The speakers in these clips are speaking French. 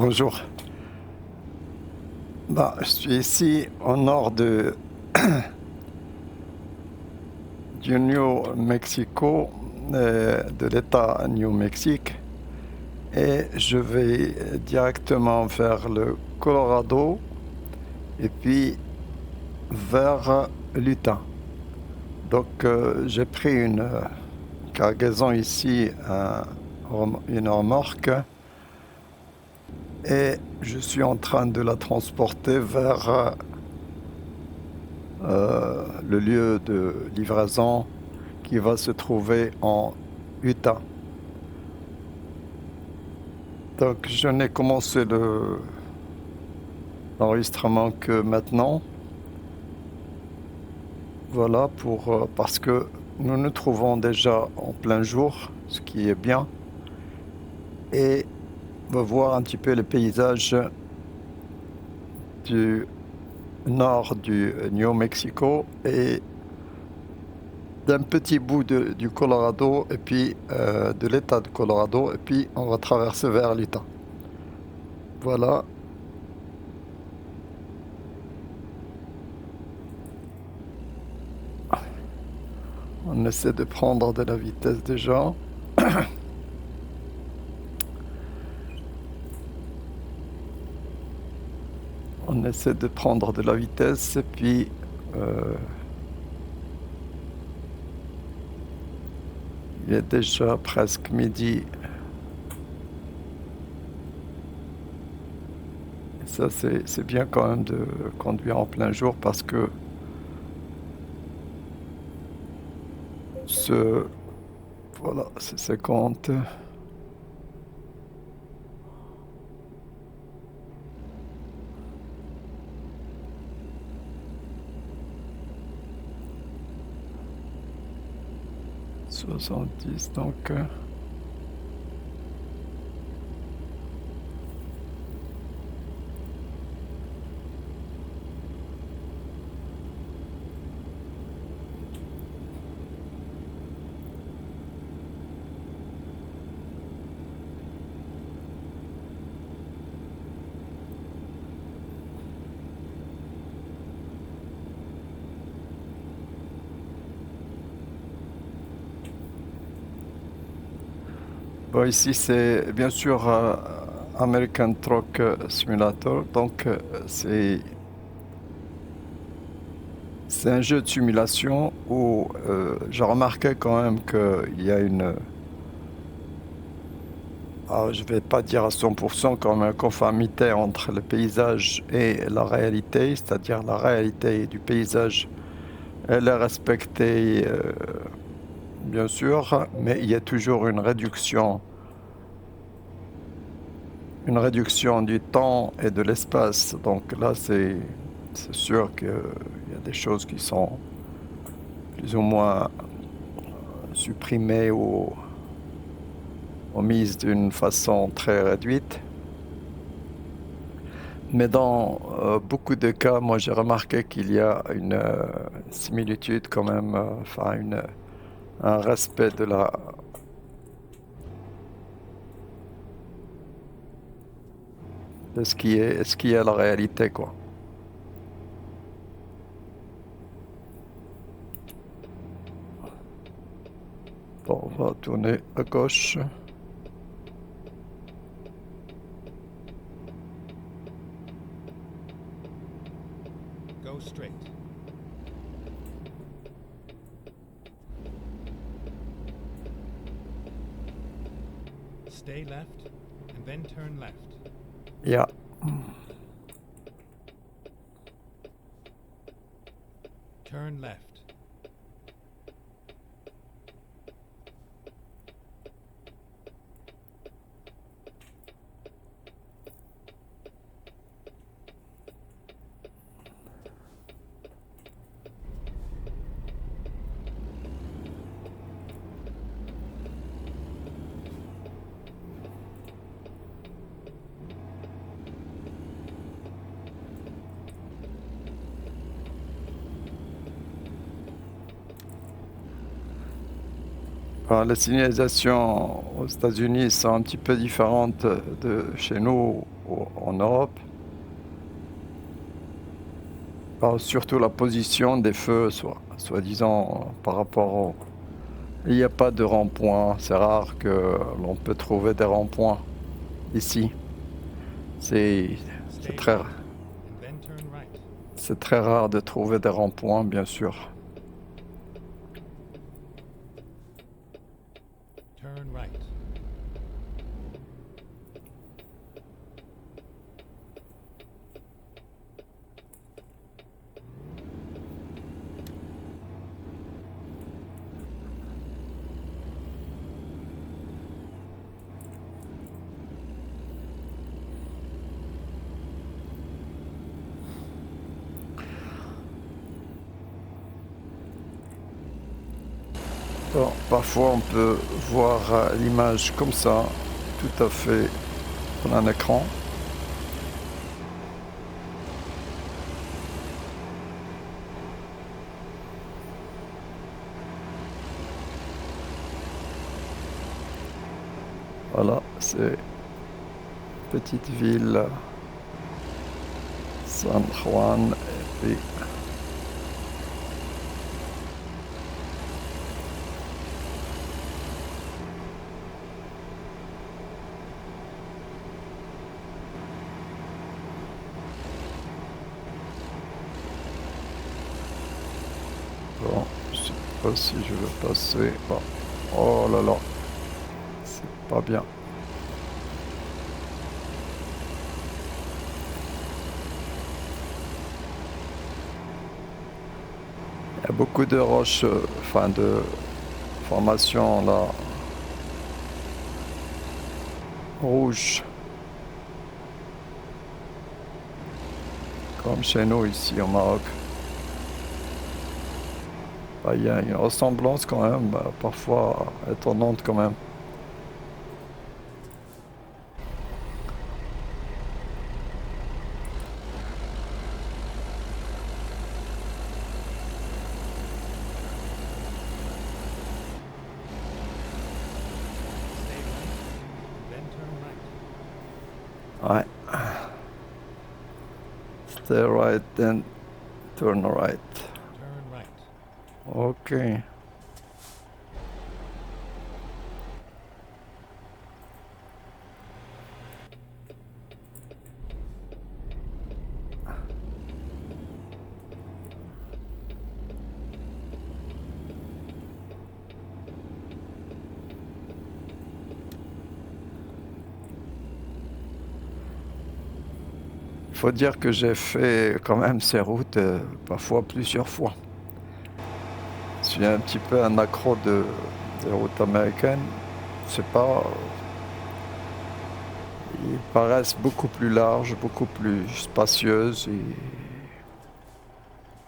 Bonjour. Je suis ici au nord du New Mexico, de l'État New Mexique, et je vais directement vers le Colorado et puis vers l'Utah. J'ai pris une cargaison ici, une remorque, et je suis en train de la transporter vers le lieu de livraison qui va se trouver en Utah. Donc je n'ai commencé l'enregistrement que maintenant. Voilà parce que nous nous trouvons déjà en plein jour, ce qui est bien, et on va voir un petit peu les paysages du nord du New Mexico et d'un petit bout du Colorado et puis de l'État de Colorado, et puis on va traverser vers l'Utah. Voilà. On essaie de prendre de la vitesse déjà. On essaie de prendre de la vitesse et puis il est déjà presque midi. Et ça, c'est bien quand même de conduire en plein jour parce que voilà, c'est 50. « 70, donc... ici, c'est bien sûr American Truck Simulator. Donc, c'est un jeu de simulation où j'ai remarqué quand même qu'il y a je vais pas dire à 100% comme une conformité entre le paysage et la réalité, c'est-à-dire la réalité du paysage, elle est respectée, bien sûr, mais il y a toujours une réduction du temps et de l'espace. Donc là, c'est sûr qu'il y a des choses qui sont plus ou moins supprimées ou mises d'une façon très réduite. Mais dans beaucoup de cas, moi j'ai remarqué qu'il y a une similitude quand même, enfin un respect de ce qui est la réalité, quoi. Bon, on va tourner à gauche. Go straight. Stay left and then turn left. Yeah. Turn left. Enfin, les signalisations aux États-Unis sont un petit peu différentes de chez nous en Europe. Enfin, surtout la position des feux, soi-disant par rapport au... Il n'y a pas de rond-point. C'est rare que l'on peut trouver des ronds-points ici. C'est Stay très, right, and then turn right. c'est très rare de trouver des ronds-points, bien sûr. Turn right. Bon, parfois, on peut voir l'image comme ça, tout à fait plein écran. Voilà, c'est petite ville San Juan et puis bon, je sais pas si je veux passer. Bon, oh là là, c'est pas bien. Il y a beaucoup de roches, enfin de formations là, rouges, comme chez nous ici au Maroc. Bah, il y a une ressemblance quand même, parfois étonnante quand même. Stay right, and then turn right. Ouais. Stay right, then turn right. Turn right. Ok. Il faut dire que j'ai fait quand même ces routes parfois plusieurs fois. Je suis un petit peu un accro des routes américaines. C'est pas, ils paraissent beaucoup plus larges, beaucoup plus spacieuses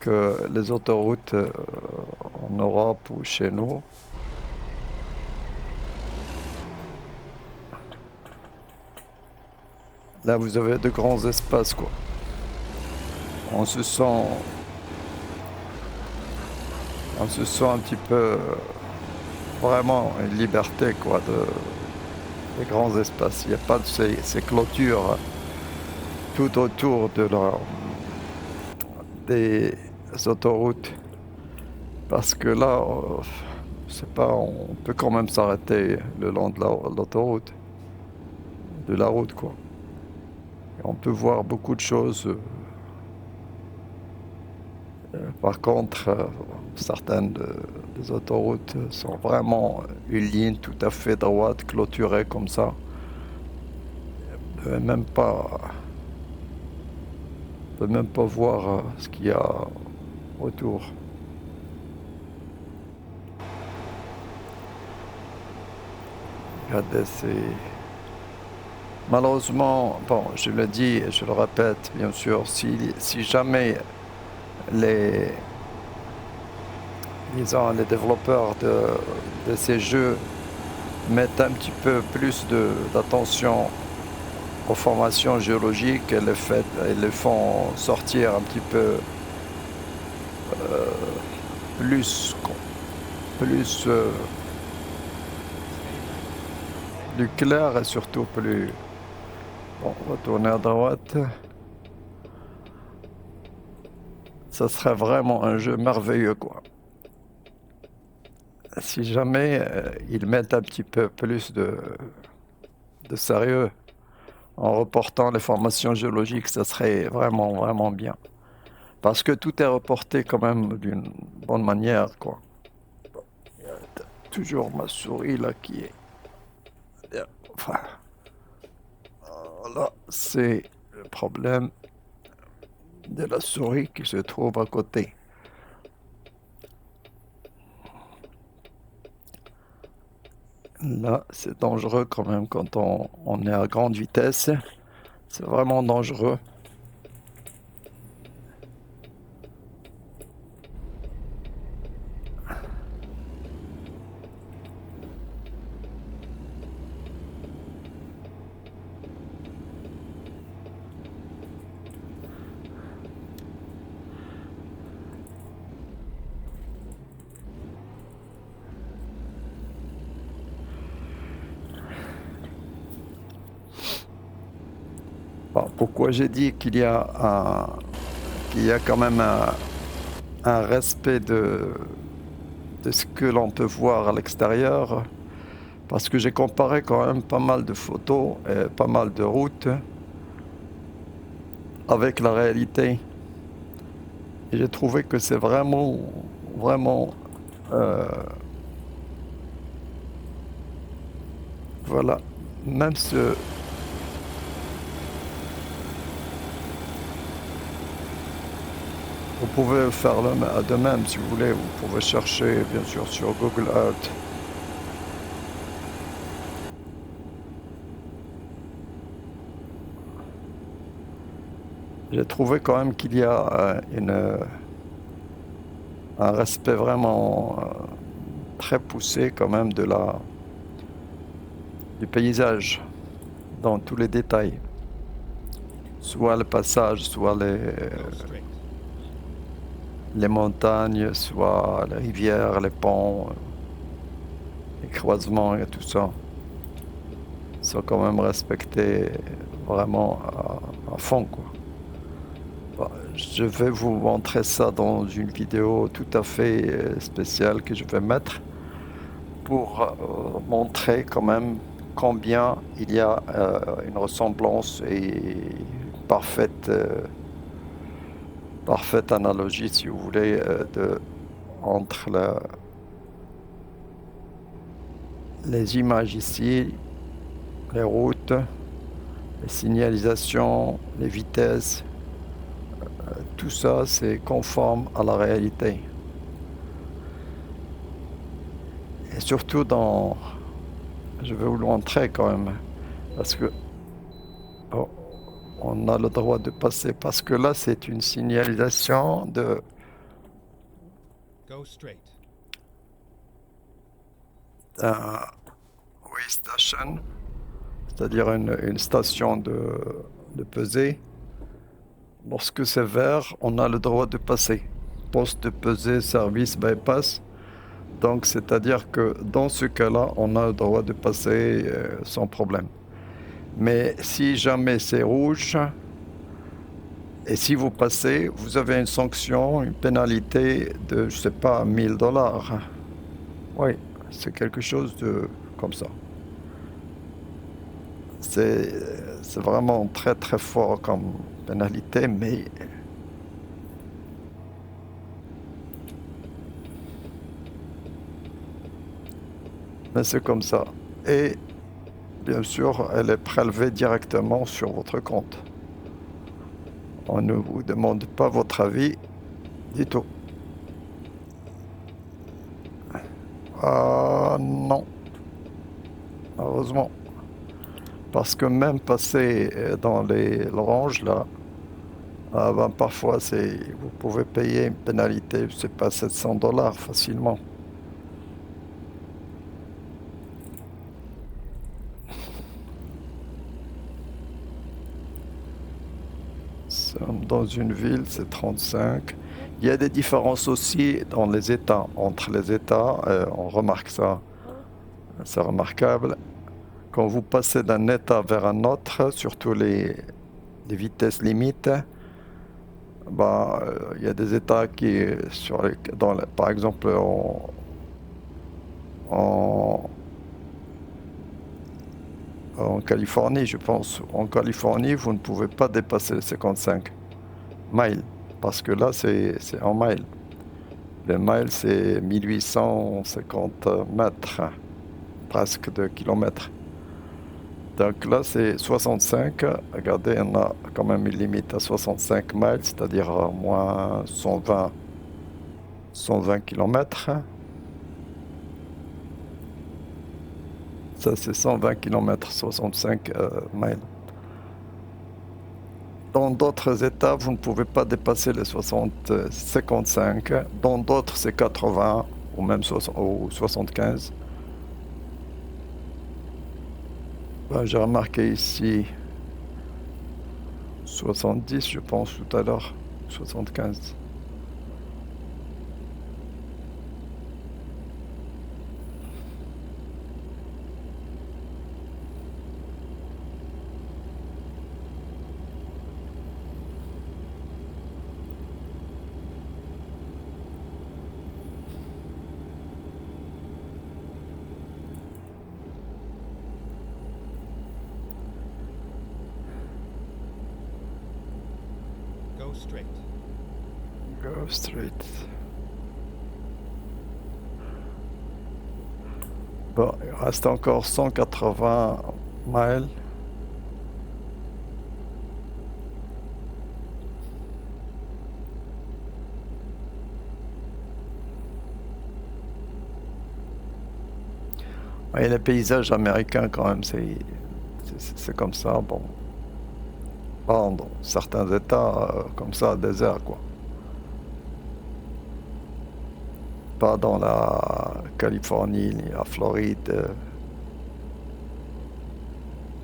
que les autoroutes en Europe ou chez nous. Là, vous avez de grands espaces, quoi. On se sent, on se sent un petit peu vraiment une liberté, quoi, des grands espaces. Il n'y a pas de ces clôtures tout autour des autoroutes. Parce que là, c'est pas, on peut quand même s'arrêter le long de l'autoroute, de la route, quoi. Et on peut voir beaucoup de choses. Par contre, certaines des autoroutes sont vraiment une ligne tout à fait droite, clôturée comme ça. On peut même pas voir ce qu'il y a autour. Regardez, malheureusement, bon, je le dis et je le répète, bien sûr, si jamais les, disons, les développeurs de ces jeux mettent un petit peu plus d'attention aux formations géologiques et les font sortir un petit peu plus plus clair et surtout plus... Bon, on va tourner à droite. Ça serait vraiment un jeu merveilleux, quoi. Si jamais ils mettent un petit peu plus de sérieux en reportant les formations géologiques, ça serait vraiment, vraiment bien. Parce que tout est reporté quand même d'une bonne manière, quoi. Il y a toujours ma souris là qui est... Enfin, là, c'est le problème de la souris qui se trouve à côté. Là, c'est dangereux quand même quand on est à grande vitesse. C'est vraiment dangereux. Bon, pourquoi j'ai dit qu'il y a quand même un respect de ce que l'on peut voir à l'extérieur? Parce que j'ai comparé quand même pas mal de photos et pas mal de routes avec la réalité. Et j'ai trouvé que c'est vraiment, vraiment, euh, voilà, même ce... Vous pouvez faire de même si vous voulez, vous pouvez chercher bien sûr sur Google Earth. J'ai trouvé quand même qu'il y a un respect vraiment très poussé quand même du paysage dans tous les détails. Soit le passage, soit Go straight. les montagnes, soit les rivières, les ponts, les croisements et tout ça. Sont quand même respectés vraiment à fond, quoi. Bah, je vais vous montrer ça dans une vidéo tout à fait spéciale que je vais mettre pour montrer quand même combien il y a une ressemblance et parfaite, parfaite analogie, si vous voulez, entre les images ici, les routes, les signalisations, les vitesses. Tout ça, c'est conforme à la réalité. Et surtout je vais vous le montrer quand même, parce que oh, on a le droit de passer, parce que là, c'est une signalisation de Go straight. d'un way station, c'est-à-dire une station de pesée. Lorsque c'est vert, on a le droit de passer. Poste de pesée, service, bypass. Donc, c'est-à-dire que dans ce cas-là, on a le droit de passer sans problème. Mais si jamais c'est rouge, et si vous passez, vous avez une sanction, une pénalité de, je sais pas, $1000. Oui, c'est quelque chose de comme ça. C'est vraiment très très fort comme pénalité, mais c'est comme ça. Et bien sûr, elle est prélevée directement sur votre compte. On ne vous demande pas votre avis du tout. Ah non, heureusement. Parce que même passer dans l'orange, là, ah ben, parfois vous pouvez payer une pénalité, je sais pas, $700 facilement. Dans une ville, c'est 35. Il y a des différences aussi dans les États. Entre les États, on remarque ça. C'est remarquable. quand vous passez d'un état vers un autre, surtout les vitesses limites, il y a des états qui, par exemple, en, en Californie, je pense, en Californie, vous ne pouvez pas dépasser les 55 miles, parce que là, c'est en miles. Les miles, c'est 1850 mètres, presque 2 kilomètres. Donc là, c'est 65. Regardez, on a quand même une limite à 65 miles, c'est-à-dire moins 120 kilomètres. Ça, c'est 120 kilomètres, 65 miles. Dans d'autres États, vous ne pouvez pas dépasser les 55. Dans d'autres, c'est 80 ou même 75. J'ai remarqué ici 70, je pense, tout à l'heure. 75. Go straight. Go straight. Bon, il reste encore 180 miles. Et les paysages américains, quand même, c'est comme ça. Bon, pas dans certains États, comme ça, désert, quoi. Pas dans la Californie ni la Floride.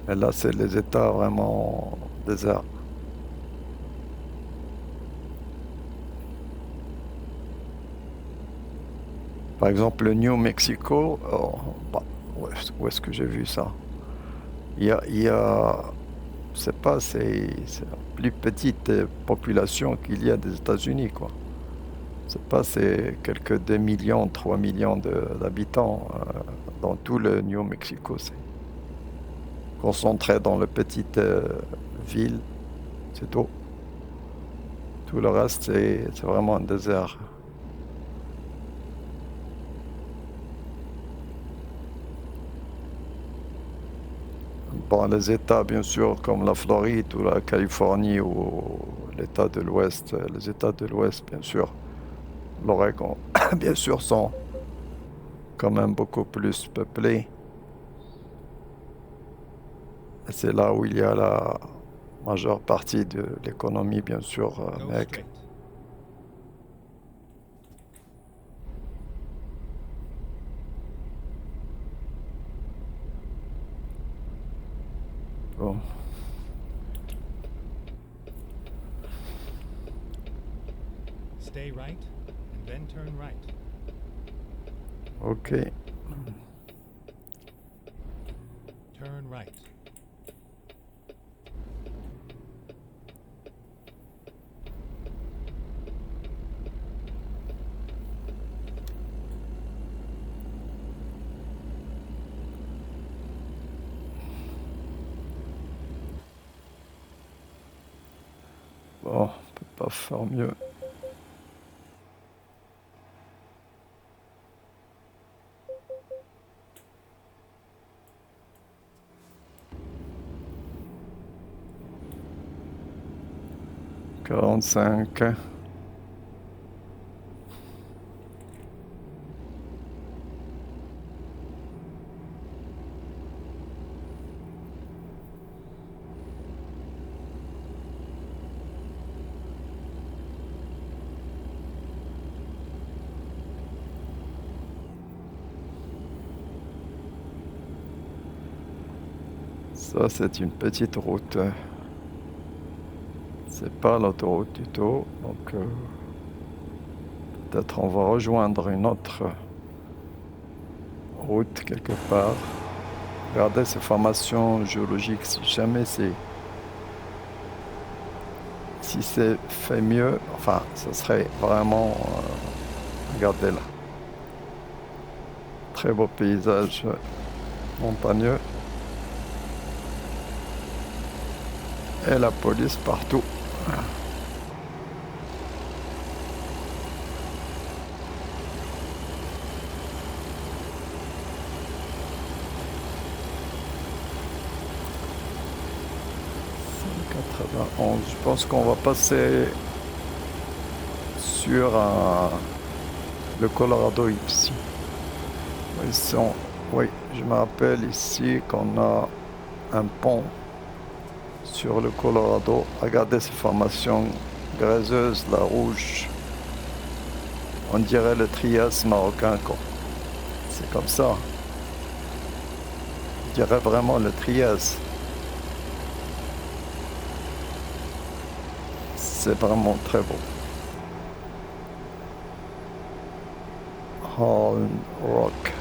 Mais là, c'est les États vraiment déserts. Par exemple, le New Mexico, où est-ce que j'ai vu ça? C'est pas, c'est la plus petite population qu'il y a des États-Unis, quoi. C'est pas, c'est quelques 2 millions, 3 millions d'habitants dans tout le New Mexico. C'est concentré dans les petites villes, c'est tout. Tout le reste, c'est vraiment un désert. Bon, les États, bien sûr, comme la Floride ou la Californie ou l'État de l'Ouest, les États de l'Ouest, bien sûr, l'Oregon, bien sûr, sont quand même beaucoup plus peuplés. Et c'est là où il y a la majeure partie de l'économie, bien sûr, Go américaine. straight. Bon. Stay right, and then turn right. Ok. Turn right. Bon, on peut pas faire mieux. « 45. Ça, c'est une petite route. C'est pas l'autoroute du tout. Donc, peut-être on va rejoindre une autre route quelque part. Regardez ces formations géologiques, si jamais si c'est fait mieux, enfin, ce serait vraiment, regardez là, très beau paysage montagneux et la police partout. Je pense qu'on va passer sur le Colorado ici. Oui, je me rappelle ici qu'on a un pont sur le Colorado. Regardez ces formations gréseuses, la rouge. On dirait le Trias marocain, quoi. C'est comme ça. On dirait vraiment le Trias. C'est vraiment très beau. Horn Rock.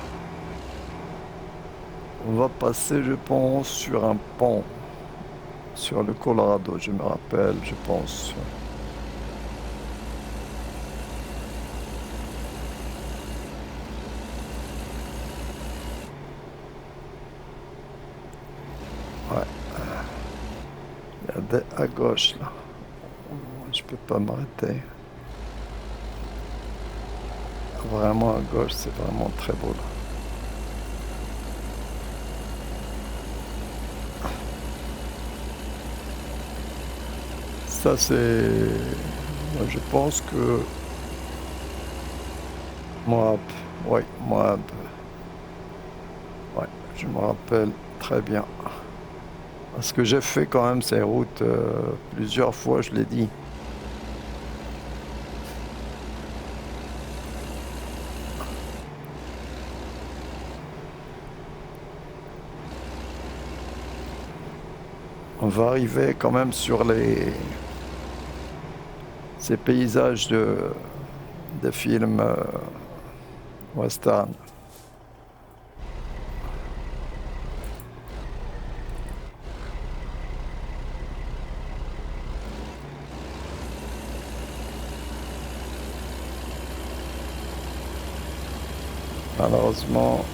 On va passer, je pense, sur un pont. Sur le Colorado, je me rappelle, je pense. Ouais. Regardez à gauche, là. Je peux pas m'arrêter. Vraiment à gauche, c'est vraiment très beau, là. Ça, c'est... Je pense que... Moab. Oui, Moab. Ouais, je me rappelle très bien. Parce que j'ai fait quand même ces routes plusieurs fois, je l'ai dit. On va arriver quand même sur ces paysages des films western. Malheureusement,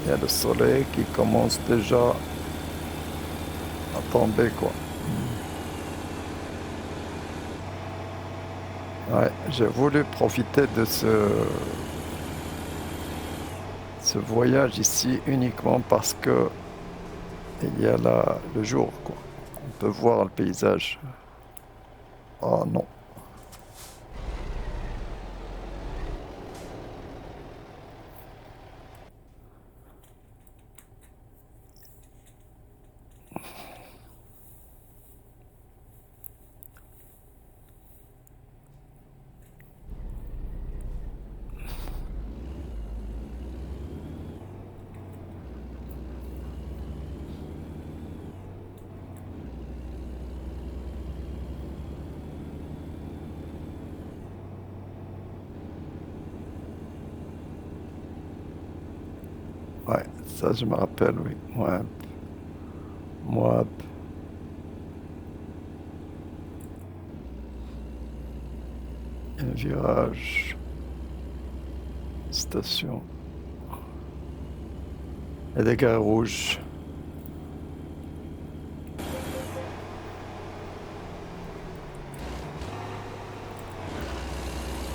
il y a le soleil qui commence déjà à tomber, quoi. Ouais, j'ai voulu profiter de ce voyage ici uniquement parce que il y a là le jour, quoi. On peut voir le paysage. Oh non. Ouais, ça je me rappelle, oui. Moab. Moab. Un virage. Station. Et des gars rouges.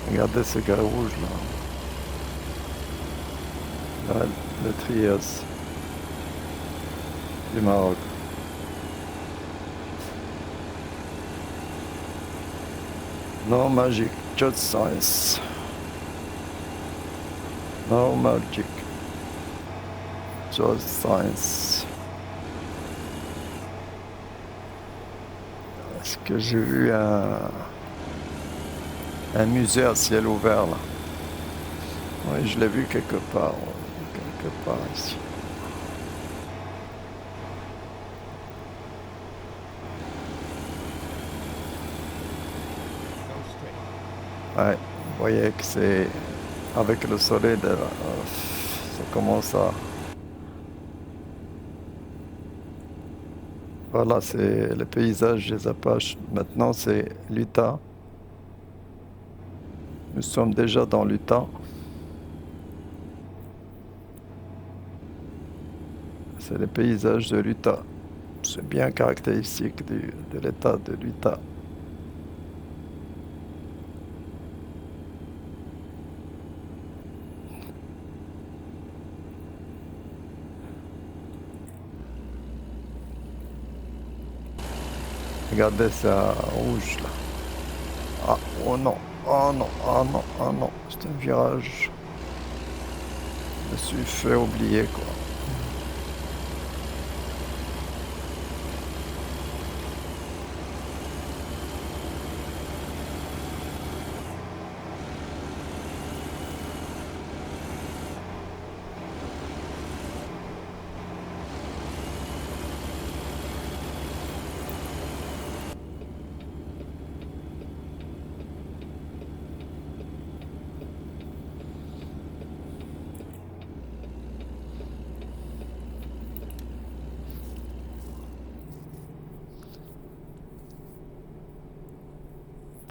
Regardez ces gars rouges là. Là, le Trias du Maroc. No magic, just science. No magic, just science. Est-ce que j'ai vu un musée à ciel ouvert là? Oui, je l'ai vu quelque part, ici. Ouais, vous voyez que c'est avec le soleil, ça commence Voilà, c'est les paysages des Apaches. Maintenant, c'est l'Utah. Nous sommes déjà dans l'Utah. C'est les paysages de l'Utah. C'est bien caractéristique de l'État de l'Utah. Regardez, c'est à rouge là. Ah, oh non, oh non, oh non, oh non. C'est un virage. Je me suis fait oublier quoi.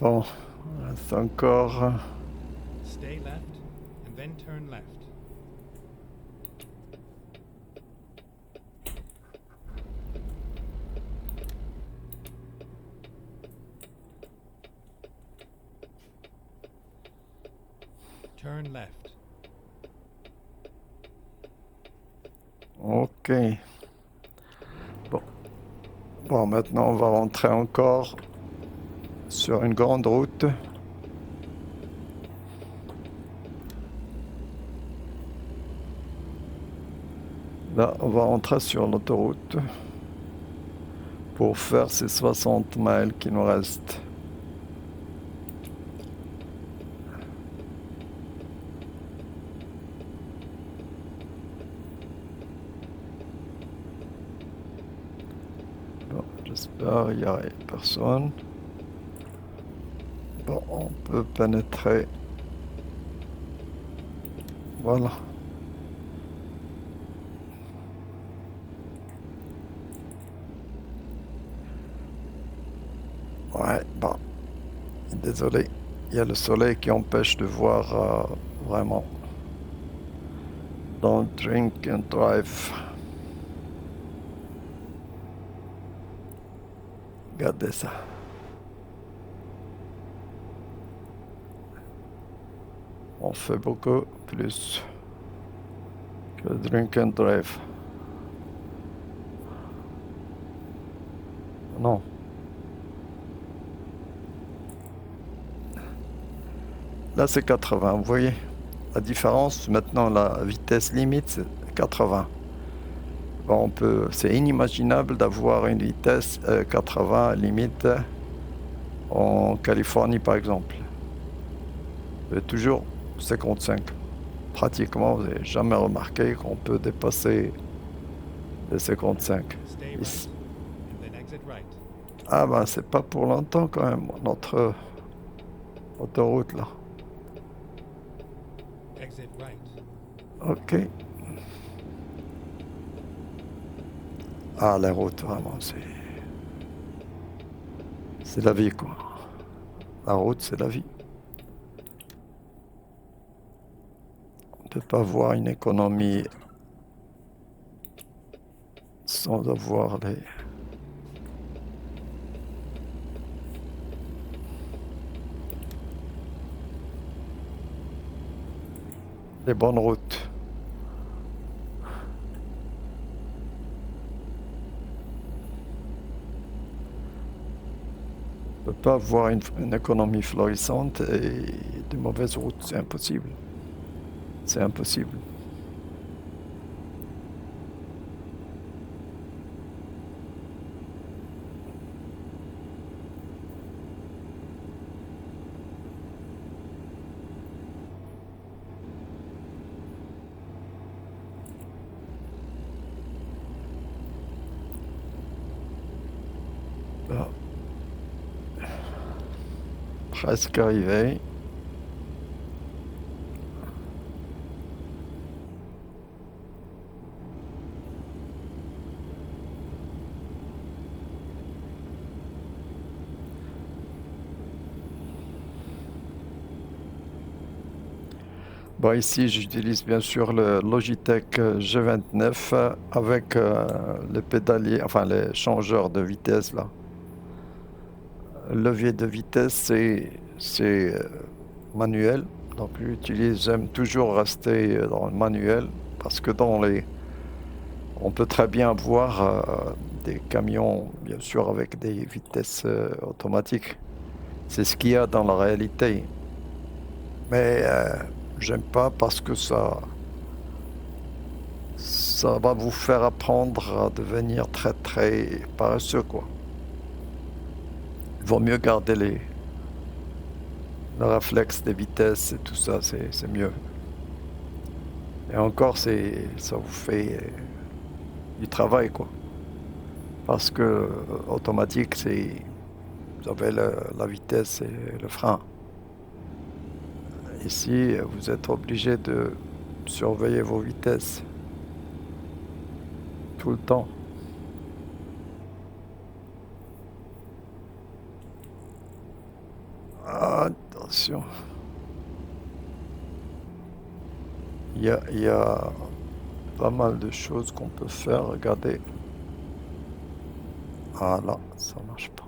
Bon, il reste encore. Stay left and then turn left. Turn left. Ok. Bon. Bon, maintenant on va rentrer encore sur une grande route. Là, on va rentrer sur l'autoroute pour faire ces 60 miles qui nous restent. Bon, j'espère qu'il n'y a personne. Bon, on peut pénétrer. Voilà. Ouais, bon, désolé. Il y a le soleil qui empêche de voir vraiment. Don't drink and drive. Regardez ça. On fait beaucoup plus que drink and drive. Non. Là, c'est 80. Vous voyez la différence? Maintenant, la vitesse limite, c'est 80. Bon, c'est inimaginable d'avoir une vitesse 80 limite en Californie, par exemple. C'est toujours 55. Pratiquement, vous n'avez jamais remarqué qu'on peut dépasser les 55. Stay right Ici. and then exit right. Ah ben, c'est pas pour longtemps quand même, notre autoroute là. Exit right. Ok. Ah, la route, vraiment, c'est la vie, quoi. La route, c'est la vie. On ne peut pas avoir une économie sans avoir les bonnes routes. On ne peut pas avoir une économie florissante et de mauvaises routes, c'est impossible. C'est impossible. Bon. Presque arrivé. Bon, ici, j'utilise bien sûr le Logitech G29 avec les pédaliers, enfin les changeurs de vitesse là. Le levier de vitesse, c'est manuel. Donc, j'aime toujours rester dans le manuel parce que on peut très bien voir des camions, bien sûr, avec des vitesses automatiques. C'est ce qu'il y a dans la réalité. Mais j'aime pas parce que ça va vous faire apprendre à devenir très très paresseux, quoi. Il vaut mieux garder le réflexe des vitesses et tout ça, c'est mieux. Et encore, ça vous fait du travail, quoi. Parce que automatique, vous avez la vitesse et le frein. Ici, vous êtes obligé de surveiller vos vitesses tout le temps. Attention. Il y a pas mal de choses qu'on peut faire. Regardez. Ah là, ça marche pas.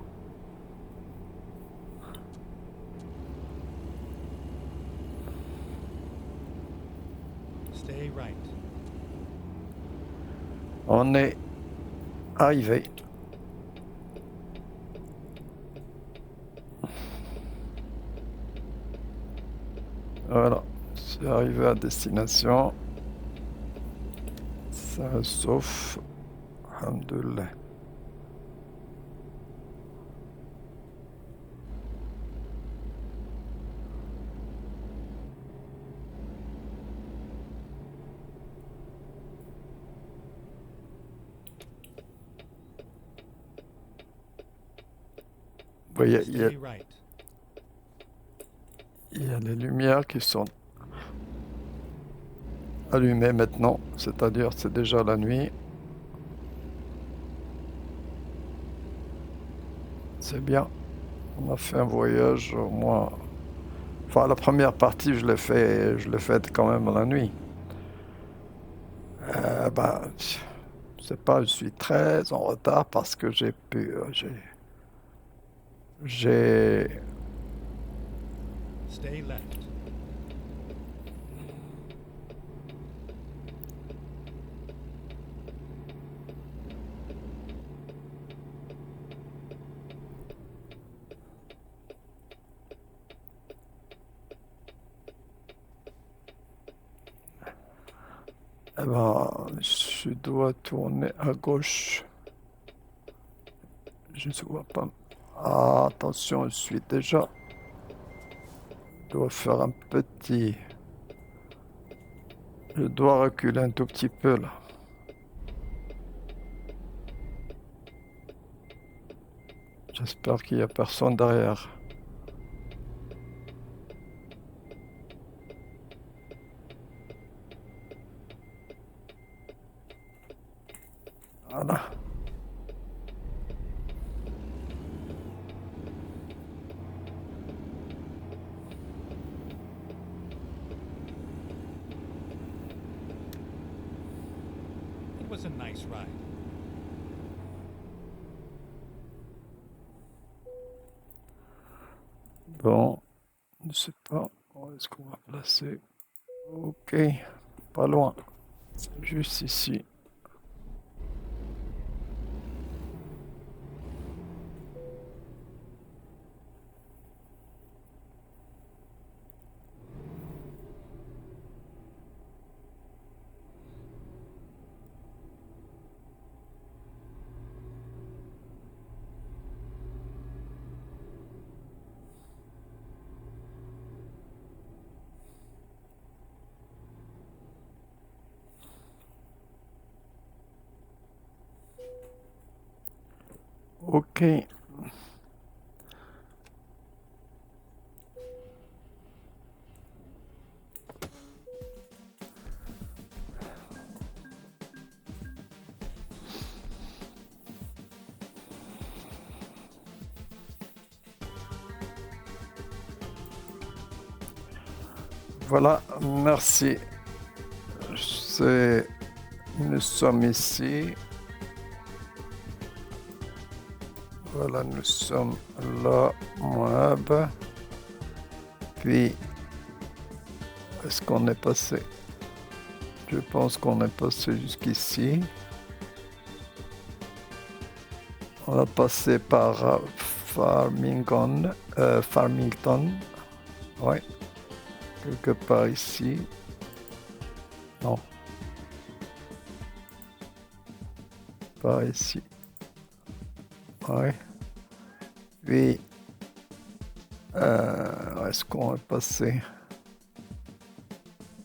Stay right. On est arrivé. Voilà, c'est arrivé à destination. Ça sauf. Alhamdoulilah. Vous voyez, Stay right. il y a les lumières qui sont allumées maintenant, c'est-à-dire c'est déjà la nuit. C'est bien. On a fait un voyage au moins. Enfin, la première partie, je l'ai faite quand même la nuit. Ben, je sais pas, je suis très en retard parce que j'ai, Stay left. eh ben, je dois tourner à gauche. Je ne vois pas. Ah, attention, je suis déjà. Je dois faire un petit. Je dois reculer un tout petit peu là. J'espère qu'il n'y a personne derrière. Voilà. It was a nice ride. Bon, je ne sais pas. Où est-ce qu'on va placer? Ok, pas loin. Juste ici. Ok. Voilà, merci. Nous sommes ici. Voilà, nous sommes là, Moab. Puis, est-ce qu'on est passé? Je pense qu'on est passé jusqu'ici. On a passé par Farmington. Ouais, quelque part ici. Non. Par ici. Ouais. Puis, est-ce qu'on est passé?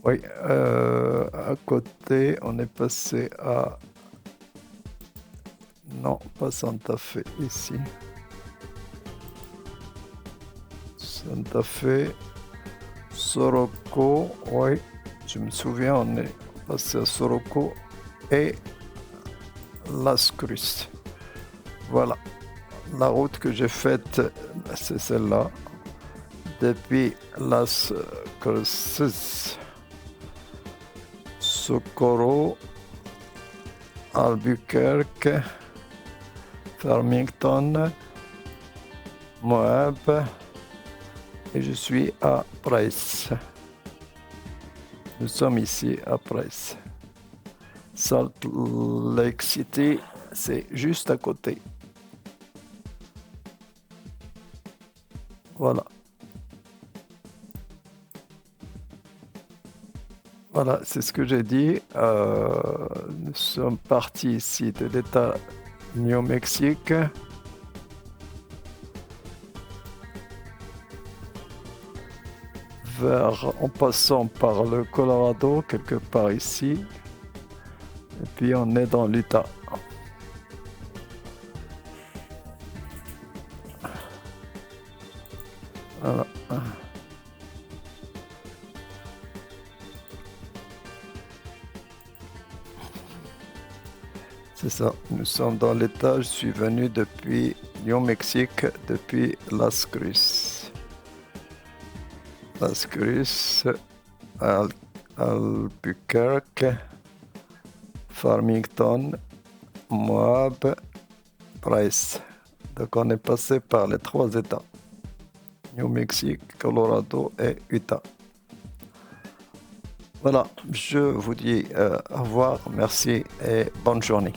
Oui, à côté, on est passé à... Non, pas Santa Fe, ici. Santa Fe, Soroko, oui, je me souviens, on est passé à Soroko et Las Cruces. Voilà, la route que j'ai faite, c'est celle-là, depuis Las Cruces, Socorro, Albuquerque, Farmington, Moab, et je suis à Price. Nous sommes ici à Price. Salt Lake City, c'est juste à côté. Voilà. Voilà, c'est ce que j'ai dit. Nous sommes partis ici de l'État New Mexique. En passant par le Colorado, quelque part ici. Et puis on est dans l'Utah. Voilà. C'est ça, nous sommes dans l'État. Je suis venu depuis New Mexique, depuis Las Cruces. Las Cruces, Albuquerque, Farmington, Moab, Price. Donc on est passé par les 3 États. New Mexique, Colorado et Utah. Voilà, je vous dis au revoir, merci et bonne journée.